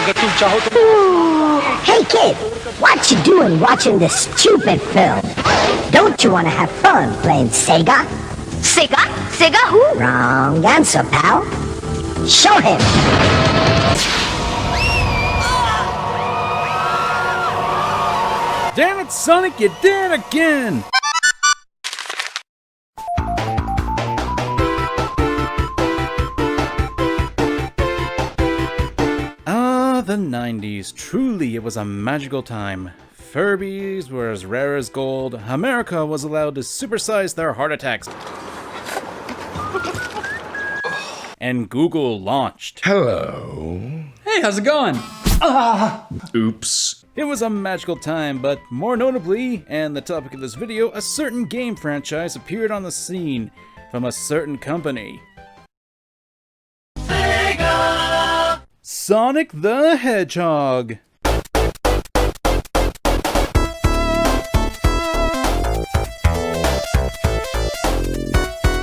Ooh, hey kid, what you doing watching this stupid film? Don't you want to have fun playing Sega? Sega? Sega who? Wrong answer, pal. Show him. Damn it, Sonic, you did it again! The 90s. Truly, it was a magical time. Furbies were as rare as gold. America was allowed to supersize their heart attacks. And Google launched. Hello. Hey, how's it going? Oops. It was a magical time, but more notably, and the topic of this video, a certain game franchise appeared on the scene from a certain company. Sonic the Hedgehog.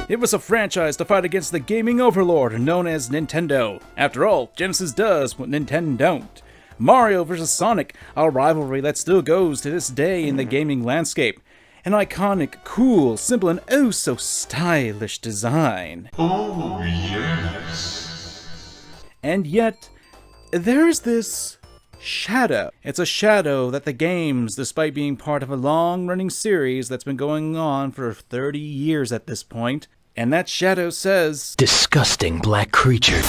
It was a franchise to fight against the gaming overlord known as Nintendo. After all, Genesis does what Nintendo don't. Mario vs. Sonic, a rivalry that still goes to this day in the gaming landscape. An iconic, cool, simple, and oh so stylish design. Oh, yes. And yet, there's this shadow. It's a shadow that the games, despite being part of a long-running series that's been going on for 30 years at this point, and that shadow says, disgusting black creature.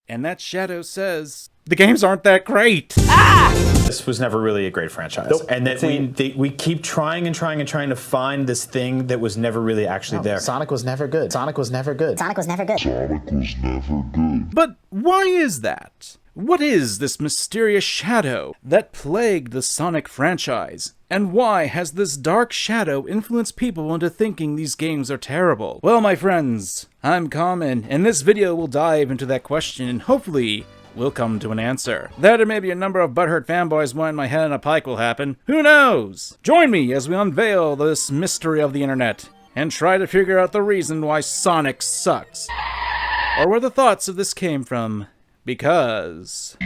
And that shadow says, the games aren't that great. This was never really a great franchise. Nope. And that we keep trying to find this thing that was never really actually there. Sonic was never good. Sonic was never good. Sonic was never good. But why is that? What is this mysterious shadow that plagued the Sonic franchise? And why has this dark shadow influenced people into thinking these games are terrible? Well, my friends, I'm Common, and this video will dive into that question and hopefully we'll come to an answer. That or maybe a number of butthurt fanboys wanting my head on a pike will happen. Who knows? Join me as we unveil this mystery of the internet and try to figure out the reason why Sonic sucks. Or where the thoughts of this came from. Because...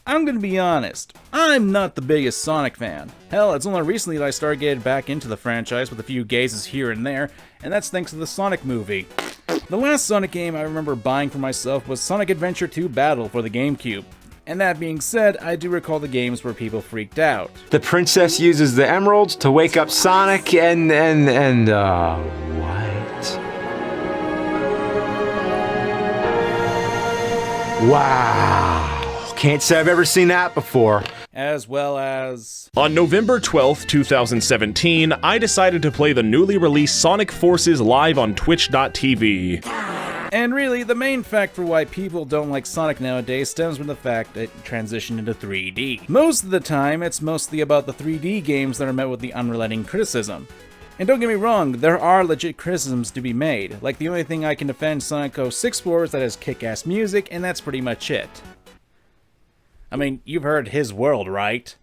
I'm gonna be honest, I'm not the biggest Sonic fan. Hell, it's only recently that I started getting back into the franchise with a few gazes here and there, and that's thanks to the Sonic movie. The last Sonic game I remember buying for myself was Sonic Adventure 2 Battle for the GameCube. And that being said, I do recall the games where people freaked out. The princess uses the emeralds to wake up Sonic and what? Wow. Can't say I've ever seen that before. As well as... On November 12th, 2017, I decided to play the newly released Sonic Forces live on Twitch.tv. And really, the main fact for why people don't like Sonic nowadays stems from the fact that it transitioned into 3D. Most of the time, it's mostly about the 3D games that are met with the unrelenting criticism. And don't get me wrong, there are legit criticisms to be made. Like, the only thing I can defend Sonic 06 for is that it has kick-ass music, and that's pretty much it. I mean, you've heard His World, right?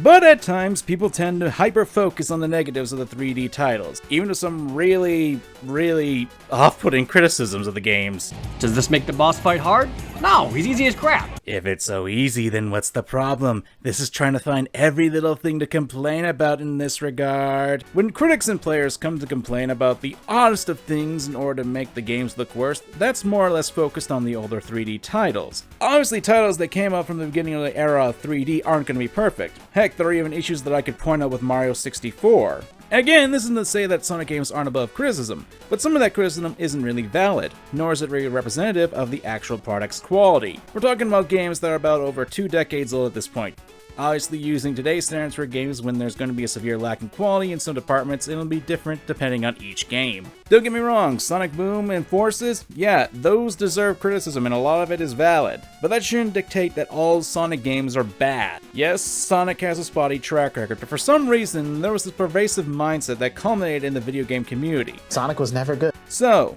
But at times, people tend to hyper-focus on the negatives of the 3D titles, even with some really, really off-putting criticisms of the games. Does this make the boss fight hard? No, he's easy as crap. If it's so easy, then what's the problem? This is trying to find every little thing to complain about in this regard. When critics and players come to complain about the oddest of things in order to make the games look worse, that's more or less focused on the older 3D titles. Obviously, titles that came out from the beginning of the era of 3D aren't going to be perfect. Heck, there are even issues that I could point out with Mario 64. And again, this isn't to say that Sonic games aren't above criticism, but some of that criticism isn't really valid, nor is it really representative of the actual product's quality. We're talking about games that are about over 2 decades old at this point. Obviously, using today's standards for games when there's going to be a severe lack in quality in some departments, it'll be different depending on each game. Don't get me wrong, Sonic Boom and Forces, yeah, those deserve criticism and a lot of it is valid, but that shouldn't dictate that all Sonic games are bad. Yes, Sonic has a spotty track record, but for some reason, there was this pervasive mindset that culminated in the video game community. Sonic was never good. So,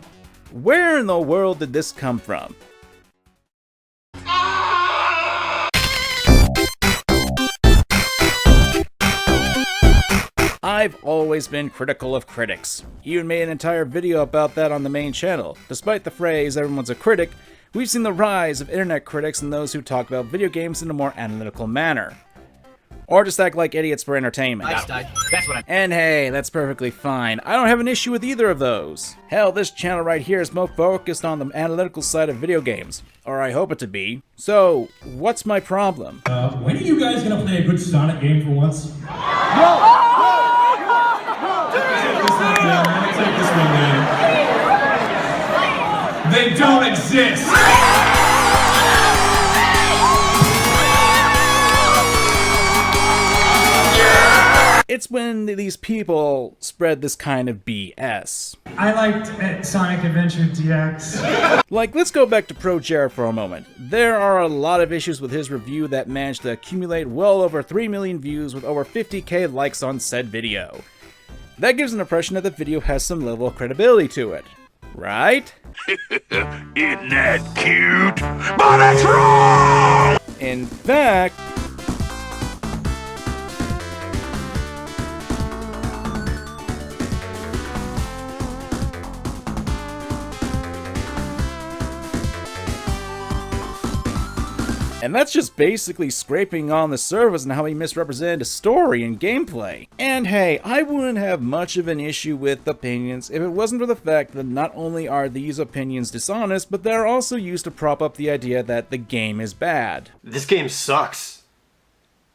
where in the world did this come from? I've always been critical of critics. Even made an entire video about that on the main channel. Despite the phrase, everyone's a critic, we've seen the rise of internet critics and those who talk about video games in a more analytical manner. Or just act like idiots for entertainment. And hey, that's perfectly fine. I don't have an issue with either of those. Hell, this channel right here is more focused on the analytical side of video games. Or I hope it to be. So, what's my problem? When are you guys gonna play a good Sonic game for once? Take this one, man. They don't exist! It's when these people spread this kind of BS. I liked Sonic Adventure DX. Like, let's go back to Pro Jared for a moment. There are a lot of issues with his review that managed to accumulate well over 3 million views with over 50k likes on said video. That gives an impression that the video has some level of credibility to it, right? Isn't that cute? But it's wrong! In fact, and that's just basically scraping on the surface and how he misrepresented a story and gameplay. And hey, I wouldn't have much of an issue with opinions if it wasn't for the fact that not only are these opinions dishonest, but they're also used to prop up the idea that the game is bad. This game sucks.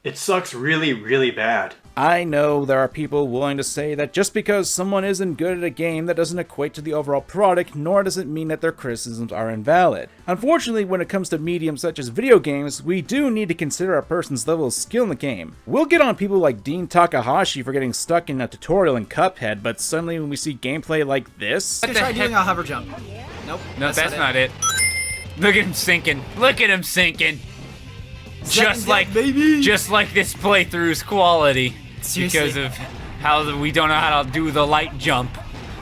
It sucks really, really bad. I know there are people willing to say that just because someone isn't good at a game, that doesn't equate to the overall product, nor does it mean that their criticisms are invalid. Unfortunately, when it comes to mediums such as video games, we do need to consider a person's level of skill in the game. We'll get on people like Dean Takahashi for getting stuck in a tutorial in Cuphead, but suddenly when we see gameplay like this... Try doing a hover jump. Nope. No, that's not it. Look at him sinking. Look at him sinking. Just like this playthrough's quality. Seriously? Because of how we don't know how to do the light jump.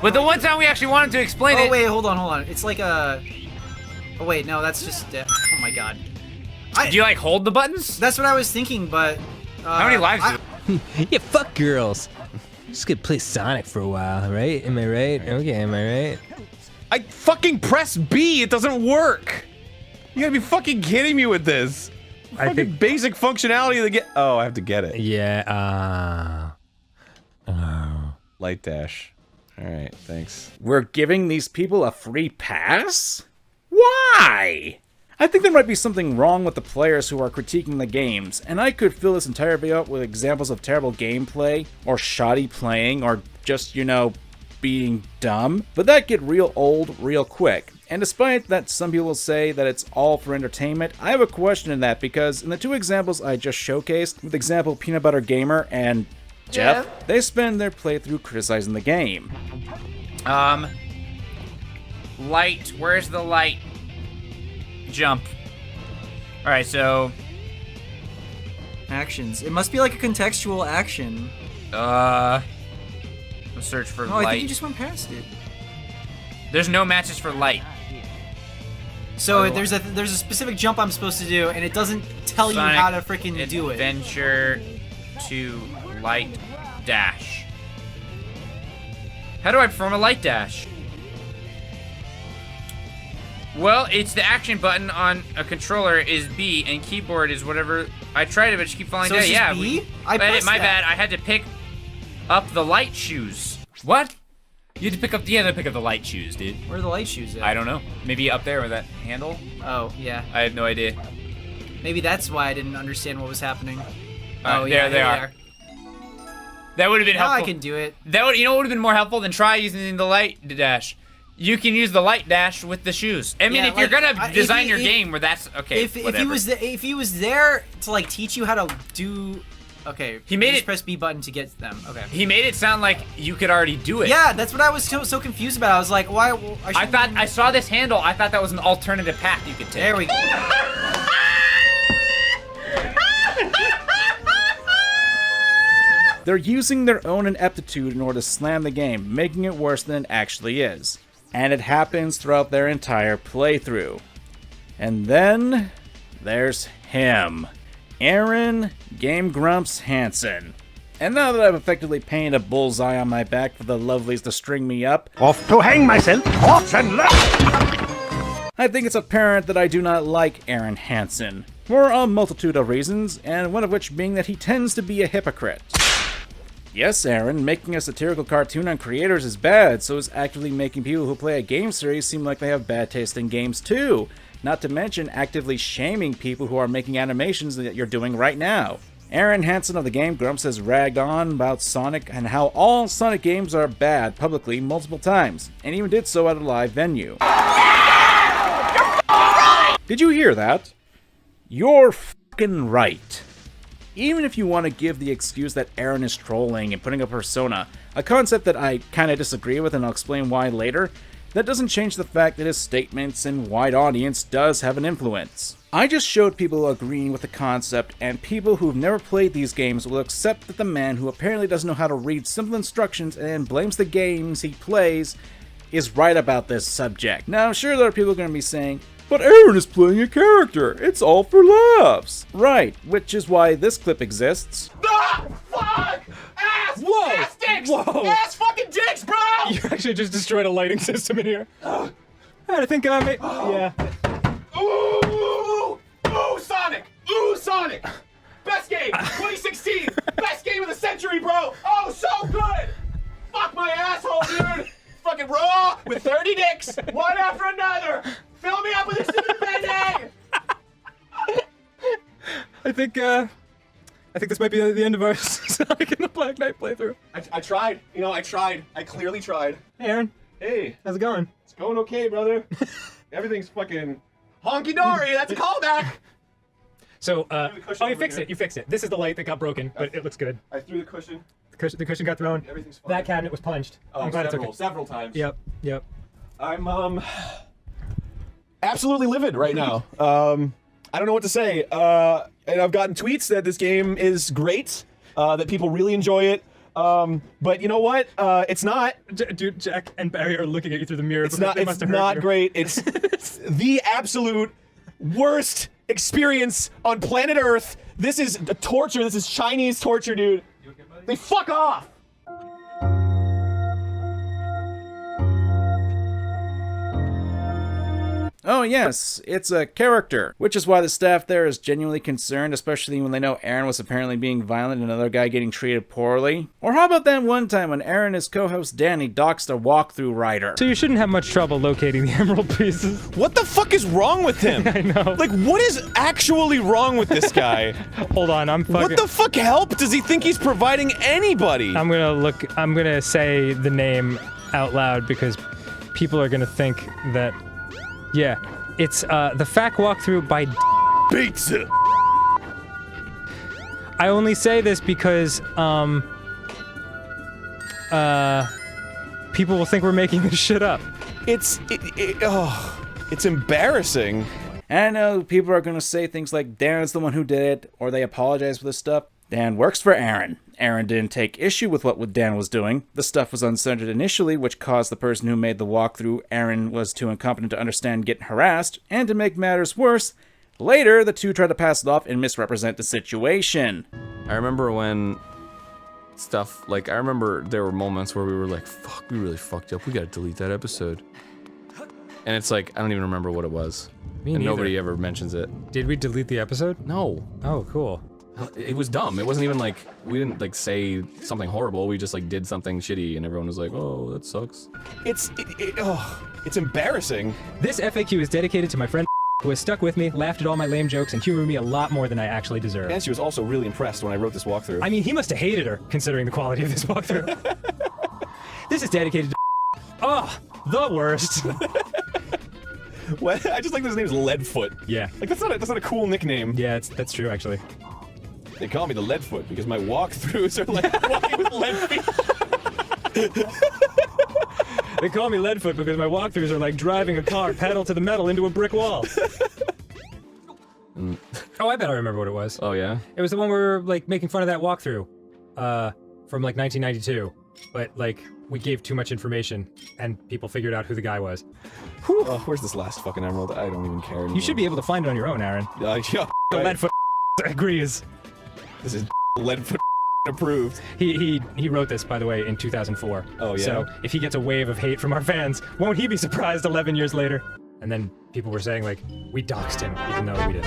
But the one time we actually wanted to explain it... Oh wait, hold on. It's like a... Oh wait, no, that's just... Oh my god. Do you like hold the buttons? That's what I was thinking, but... How many lives do Yeah, fuck girls. Just gonna play Sonic for a while, right? Am I right? Okay, am I right? I fucking press B, it doesn't work! You gotta be fucking kidding me with this. I think basic functionality of the game. Oh, I have to get it. Yeah, Light dash. Alright, thanks. We're giving these people a free pass? Why? I think there might be something wrong with the players who are critiquing the games, and I could fill this entire video up with examples of terrible gameplay, or shoddy playing, or just, you know, being dumb, but that get real old real quick. And despite that some people say that it's all for entertainment, I have a question in that, because in the 2 examples I just showcased, with example Peanut Butter Gamer and Jeff, they spend their playthrough criticizing the game. Light, where's the light? Jump. Alright, so... Actions. It must be like a contextual action. Let's search for light. I think you just went past it. There's no matches for light. So there's a specific jump I'm supposed to do, and it doesn't tell Sonic you how to freaking do it. Adventure to light dash. How do I perform a light dash? Well, it's the action button on a controller is B, and keyboard is whatever. I tried it, but just keep falling down. Yeah, B? my bad. I had to pick up the light shoes. What? You had to pick up the light shoes, dude. Where are the light shoes at? I don't know. Maybe up there with that handle? Oh, yeah. I have no idea. Maybe that's why I didn't understand what was happening. Oh, yeah, they are. That would have been Now helpful. I can do it. That would, you know what would have been more helpful than try using the light dash. You can use the light dash with the shoes. I mean, Yeah, if you're like, gonna design your game where that's okay. If he was there to like teach you how to do. Okay. He made just it. Press B button to get them. Okay. He made it sound like you could already do it. Yeah, that's what I was so confused about. I was like, why? I thought I saw this handle. I thought that was an alternative path you could take. There we go. They're using their own ineptitude in order to slam the game, making it worse than it actually is. And it happens throughout their entire playthrough. And then there's him, Arin Game Grumps Hanson. And now that I've effectively painted a bullseye on my back for the lovelies to string me up, Off to hang myself, off and left! I think it's apparent that I do not like Arin Hanson, for a multitude of reasons, and one of which being that he tends to be a hypocrite. Yes, Arin, making a satirical cartoon on creators is bad, so is actively making people who play a game series seem like they have bad taste in games too. Not to mention actively shaming people who are making animations that you're doing right now. Arin Hanson of the Game Grumps has ragged on about Sonic and how all Sonic games are bad publicly multiple times, and even did so at a live venue. Did you hear that? You're f***ing right. Even if you want to give the excuse that Arin is trolling and putting up a persona, a concept that I kinda disagree with and I'll explain why later, that doesn't change the fact that his statements and wide audience does have an influence. I just showed people agreeing with the concept, and people who've never played these games will accept that the man who apparently doesn't know how to read simple instructions and blames the games he plays is right about this subject. Now, sure, there are people going to be saying, but Arin is playing a character, it's all for laughs. Right, which is why this clip exists. Ah, fuck! Ass! Whoa! Ass dicks! Whoa! Ass fucking dicks, bro! You actually just destroyed a lighting system in here. I think I may. Yeah. Ooh! Ooh, Sonic! Ooh, Sonic! Best game! 2016! Best game of the century, bro! Oh, so good! Fuck my asshole, dude! Fucking raw with 30 dicks! One after another! Fill me up with a stupid band-aid! I think this might be the end of our Sonic and the Black Knight playthrough. I tried. You know, I tried. I clearly tried. Hey, Arin. Hey. How's it going? It's going okay, brother. Everything's fucking honky-dory. That's a callback. So, oh, you fixed it. You fixed it. This is the light that got broken, but it looks good. I threw the cushion. The cushion got thrown. Everything's fine. That cabinet was punched. Oh, I'm glad it took it. several times. Yep. I'm absolutely livid right now. I don't know what to say. And I've gotten tweets that this game is great, that people really enjoy it. But you know what? It's not. Dude, Jack and Barry are looking at you through the mirror. It's not great. It's the absolute worst experience on planet Earth. This is torture. This is Chinese torture, dude. You okay, buddy? They fuck off. Oh yes, it's a character, which is why the staff there is genuinely concerned, especially when they know Arin was apparently being violent and another guy getting treated poorly. Or how about that one time when Arin and his co-host Danny doxed a walkthrough writer? So you shouldn't have much trouble locating the emerald pieces. What the fuck is wrong with him? I know. Like, what is actually wrong with this guy? Hold on, I'm fucking... What the fuck help does he think he's providing anybody? I'm gonna say the name out loud because people are gonna think that... Yeah, it's the FAQ walkthrough by Pizza. I only say this because people will think we're making this shit up. It's embarrassing. And I know people are gonna say things like Dan's the one who did it, or they apologize for this stuff. Dan works for Arin. Arin didn't take issue with what Dan was doing. The stuff was uncensored initially, which caused the person who made the walkthrough, Arin, was too incompetent to understand, getting harassed, and to make matters worse, later the two tried to pass it off and misrepresent the situation. I remember when stuff, like, I remember there were moments where we were like, fuck, we really fucked up, we gotta delete that episode. And it's like, I don't even remember what it was. Me and neither. Nobody ever mentions it. Did we delete the episode? No. Oh, cool. It was dumb. It wasn't even like, we didn't like say something horrible, we just like did something shitty and everyone was like, oh, that sucks. It's embarrassing. This FAQ is dedicated to my friend who has stuck with me, laughed at all my lame jokes, and humored me a lot more than I actually deserve. And she was also really impressed when I wrote this walkthrough. I mean, he must have hated her, considering the quality of this walkthrough. This is dedicated to oh, the worst. What? I just like that his name's Leadfoot. Yeah. Like, that's not a cool nickname. Yeah, that's true, actually. They call me the Leadfoot because my walkthroughs are like walking with lead feet. They call me Leadfoot because my walkthroughs are like driving a car pedal to the metal into a brick wall. Oh, I bet I remember what it was. Oh, yeah? It was the one where we were, like, making fun of that walkthrough. From, like, 1992. But, like, we gave too much information, and people figured out who the guy was. Oh, where's this last fucking emerald? I don't even care anymore. You should be able to find it on your own, Aaron. Yeah, The Leadfoot agrees. This is Leadfoot approved. He wrote this, by the way, in 2004. Oh, yeah? So, if he gets a wave of hate from our fans, won't he be surprised 11 years later? And then people were saying, like, we doxed him, even though we didn't.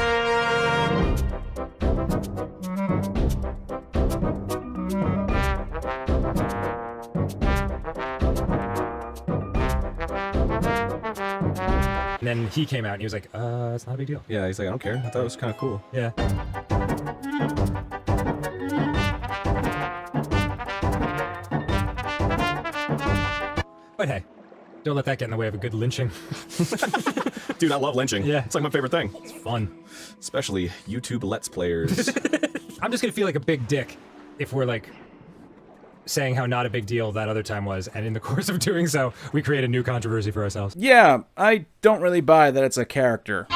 And then he came out and he was like, it's not a big deal. Yeah, he's like, I don't care. I thought it was kind of cool. Yeah. But hey, don't let that get in the way of a good lynching. Dude, I love lynching. Yeah. It's like my favorite thing. It's fun. Especially YouTube Let's Players. I'm just gonna feel like a big dick if we're like saying how not a big deal that other time was, and in the course of doing so, we create a new controversy for ourselves. Yeah, I don't really buy that it's a character.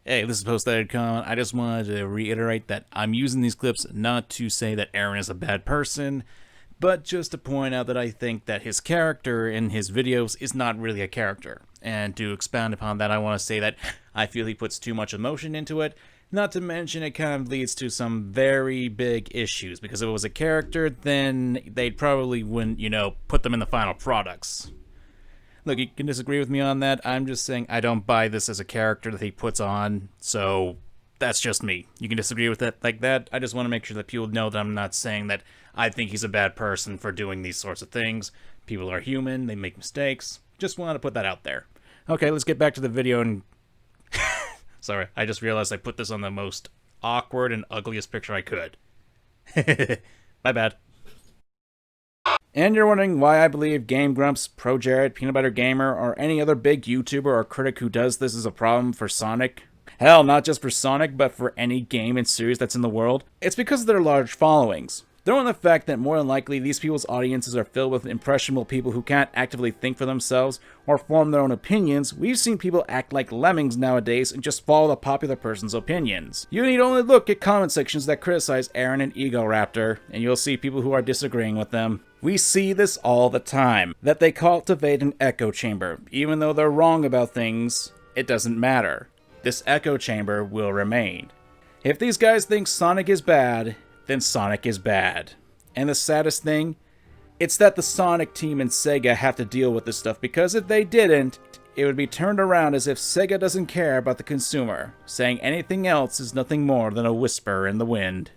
Hey, this is Post-Edit Comment. I just wanted to reiterate that I'm using these clips not to say that Arin is a bad person, but just to point out that I think that his character in his videos is not really a character. And to expound upon that, I want to say that I feel he puts too much emotion into it. Not to mention, it kind of leads to some very big issues, because if it was a character, then they'd probably wouldn't, you know, put them in the final products. Look, you can disagree with me on that. I'm just saying I don't buy this as a character that he puts on, so that's just me. You can disagree with it like that. I just want to make sure that people know that I'm not saying that I think he's a bad person for doing these sorts of things. People are human, they make mistakes. Just wanted to put that out there. Okay, let's get back to the video and... Sorry, I just realized I put this on the most awkward and ugliest picture I could. My bad. And you're wondering why I believe Game Grumps, Pro Jared, Peanut Butter Gamer, or any other big YouTuber or critic who does this is a problem for Sonic? Hell, not just for Sonic, but for any game and series that's in the world. It's because of their large followings. Throwing the fact that more than likely these people's audiences are filled with impressionable people who can't actively think for themselves or form their own opinions, we've seen people act like lemmings nowadays and just follow the popular person's opinions. You need only look at comment sections that criticize Arin and Ego Raptor, and you'll see people who are disagreeing with them. We see this all the time, that they cultivate an echo chamber. Even though they're wrong about things, it doesn't matter. This echo chamber will remain. If these guys think Sonic is bad, then Sonic is bad. And the saddest thing, it's that the Sonic team and Sega have to deal with this stuff, because if they didn't, it would be turned around as if Sega doesn't care about the consumer, saying anything else is nothing more than a whisper in the wind.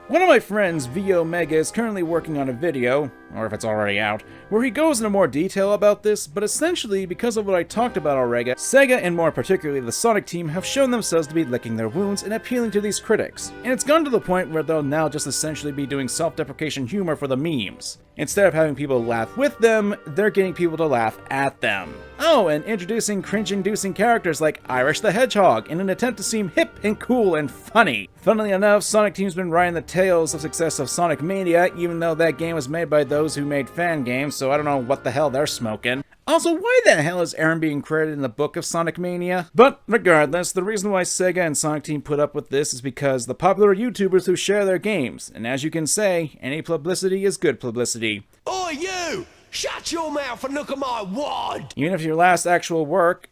One of my friends, V Omega, is currently working on a video, or if it's already out, where he goes into more detail about this, but essentially, because of what I talked about already, Sega, and more particularly the Sonic team, have shown themselves to be licking their wounds and appealing to these critics. And it's gone to the point where they'll now just essentially be doing self-deprecation humor for the memes. Instead of having people laugh with them, they're getting people to laugh at them. Oh, and introducing cringe-inducing characters like Irish the Hedgehog in an attempt to seem hip and cool and funny. Funnily enough, Sonic Team's been riding the tails of success of Sonic Mania, even though that game was made by those who made fan games, so I don't know what the hell they're smoking. Also, why the hell is Arin being credited in the book of Sonic Mania? But regardless, the reason why Sega and Sonic Team put up with this is because the popular YouTubers who share their games, and as you can say, any publicity is good publicity. Oi, you! Shut your mouth and look at my wad! Even if your last actual work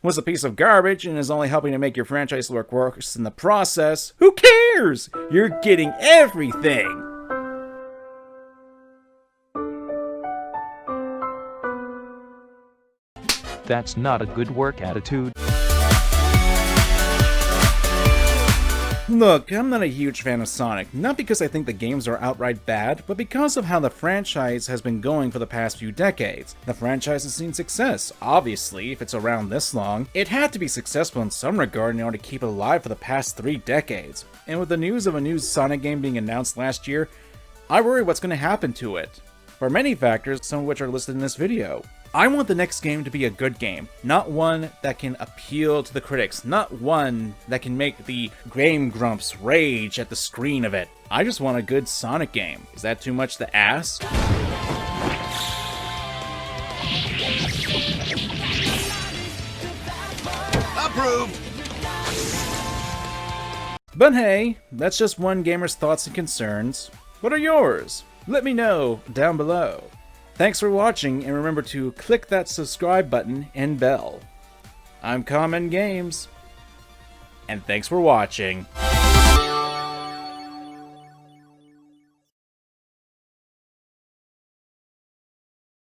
was a piece of garbage and is only helping to make your franchise look worse in the process, who cares? You're getting everything! That's not a good work attitude. Look, I'm not a huge fan of Sonic, not because I think the games are outright bad, but because of how the franchise has been going for the past few decades. The franchise has seen success. Obviously, if it's around this long, it had to be successful in some regard in order to keep it alive for the past 3 decades. And with the news of a new Sonic game being announced last year, I worry what's going to happen to it. For many factors, some of which are listed in this video. I want the next game to be a good game, not one that can appeal to the critics, not one that can make the Game Grumps rage at the screen of it. I just want a good Sonic game. Is that too much to ask? Approved! But hey, that's just one gamer's thoughts and concerns. What are yours? Let me know down below. Thanks for watching, and remember to click that subscribe button and bell. I'm Common Games, and thanks for watching.